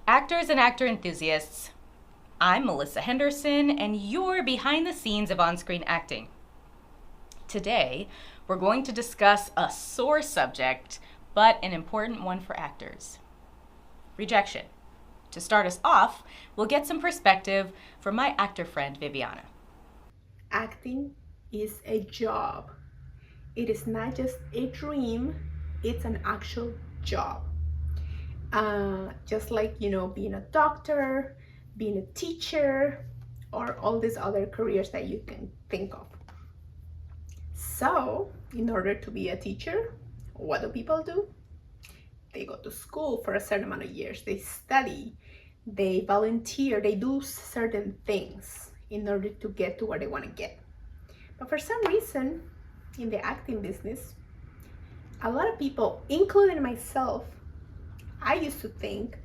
Actors and actor enthusiasts, I'm Melissa Henderson, and you're behind the scenes of on-screen acting. Today, we're going to discuss a sore subject, but an important one for actors: rejection. To start us off, we'll get some perspective from my actor friend, Viviana. Acting is a job. It is not just a dream, it's an actual job. Just like, being a doctor, being a teacher, or all these other careers that you can think of. So, in order to be a teacher, what do people do? They go to school for a certain amount of years, they study, they volunteer, they do certain things in order to get to where they want to get. But for some reason, in the acting business, a lot of people, including myself, I used to think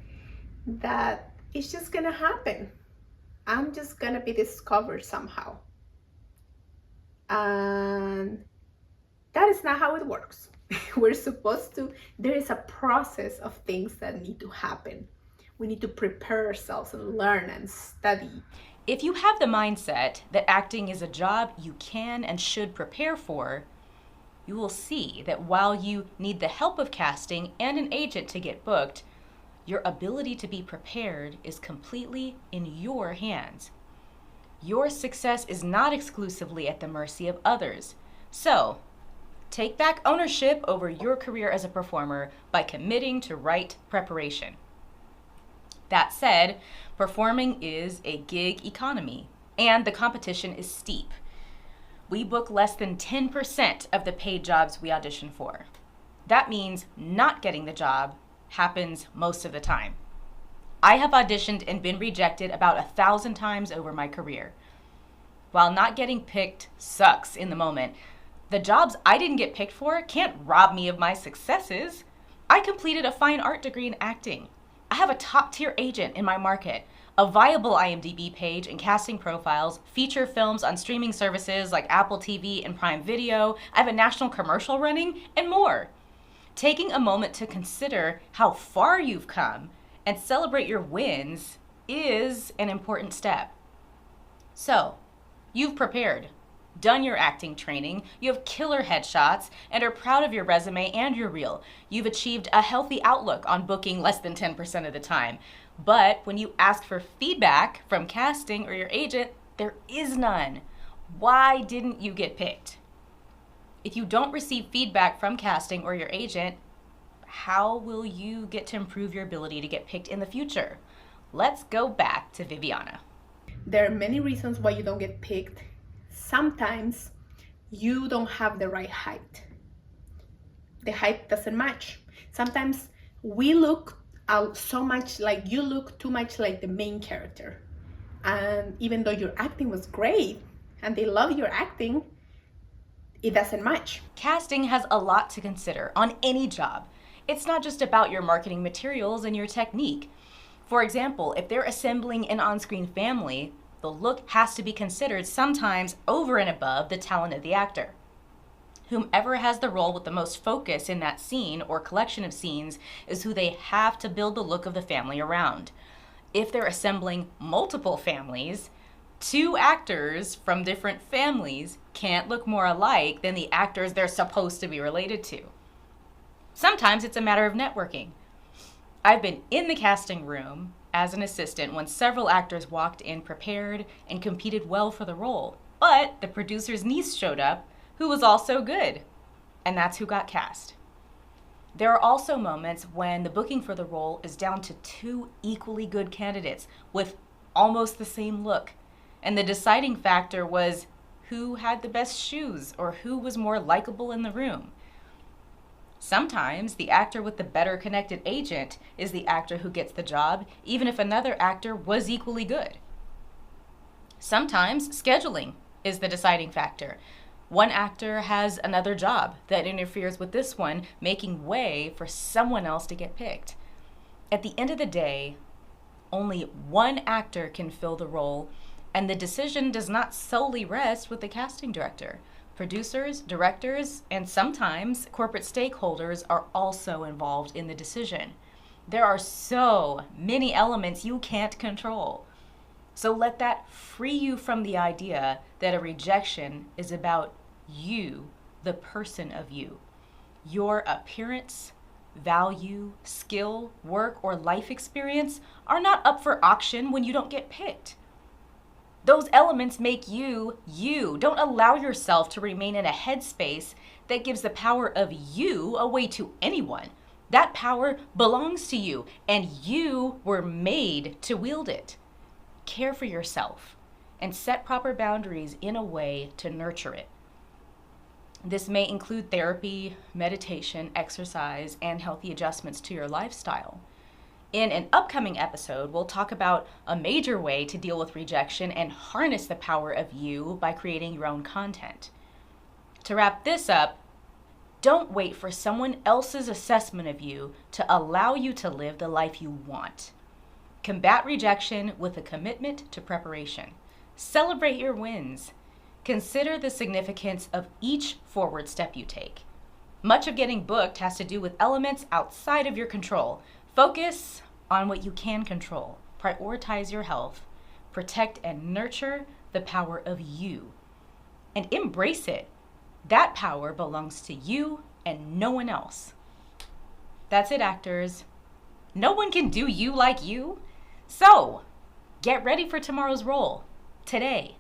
that it's just gonna happen. I'm just gonna be discovered somehow. And that is not how it works. There is a process of things that need to happen. We need to prepare ourselves and learn and study. If you have the mindset that acting is a job you can and should prepare for, you will see that while you need the help of casting and an agent to get booked, your ability to be prepared is completely in your hands. Your success is not exclusively at the mercy of others. So, take back ownership over your career as a performer by committing to right preparation. That said, performing is a gig economy, and the competition is steep. We book less than 10% of the paid jobs we audition for. That means not getting the job happens most of the time. I have auditioned and been rejected about 1,000 times over my career. While not getting picked sucks in the moment, the jobs I didn't get picked for can't rob me of my successes. I completed a fine art degree in acting. I have a top-tier agent in my market, a viable IMDb page and casting profiles, feature films on streaming services like Apple TV and Prime Video. I have a national commercial running, and more. Taking a moment to consider how far you've come and celebrate your wins is an important step. So, you've prepared, done your acting training, you have killer headshots, and are proud of your resume and your reel. You've achieved a healthy outlook on booking less than 10% of the time. But when you ask for feedback from casting or your agent, there is none. Why didn't you get picked? If you don't receive feedback from casting or your agent, how will you get to improve your ability to get picked in the future? Let's go back to Viviana. There are many reasons why you don't get picked. Sometimes you don't have the right height. The height doesn't match. Sometimes we look out so much like you look too much like the main character. And even though your acting was great and they love your acting, it doesn't match. Casting has a lot to consider on any job. It's not just about your marketing materials and your technique. For example, if they're assembling an on-screen family, the look has to be considered sometimes over and above the talent of the actor. Whomever has the role with the most focus in that scene or collection of scenes is who they have to build the look of the family around. If they're assembling multiple families, two actors from different families can't look more alike than the actors they're supposed to be related to. Sometimes it's a matter of networking. I've been in the casting room as an assistant when several actors walked in prepared and competed well for the role, but the producer's niece showed up who was also good, and that's who got cast. There are also moments when the booking for the role is down to two equally good candidates with almost the same look, and the deciding factor was who had the best shoes or who was more likable in the room. Sometimes the actor with the better connected agent is the actor who gets the job, even if another actor was equally good. Sometimes scheduling is the deciding factor. One actor has another job that interferes with this one, making way for someone else to get picked. At the end of the day, only one actor can fill the role, and the decision does not solely rest with the casting director. Producers, directors, and sometimes corporate stakeholders are also involved in the decision. There are so many elements you can't control. So let that free you from the idea that a rejection is about you, the person of you. Your appearance, value, skill, work, or life experience are not up for auction when you don't get picked. Those elements make you, you. Don't allow yourself to remain in a headspace that gives the power of you away to anyone. That power belongs to you, and you were made to wield it. Care for yourself and set proper boundaries in a way to nurture it. This may include therapy, meditation, exercise, and healthy adjustments to your lifestyle. In an upcoming episode, we'll talk about a major way to deal with rejection and harness the power of you by creating your own content. To wrap this up, don't wait for someone else's assessment of you to allow you to live the life you want. Combat rejection with a commitment to preparation. Celebrate your wins. Consider the significance of each forward step you take. Much of getting booked has to do with elements outside of your control. Focus on what you can control. Prioritize your health. Protect and nurture the power of you. And embrace it. That power belongs to you and no one else. That's it, actors. No one can do you like you. So, get ready for tomorrow's role, today.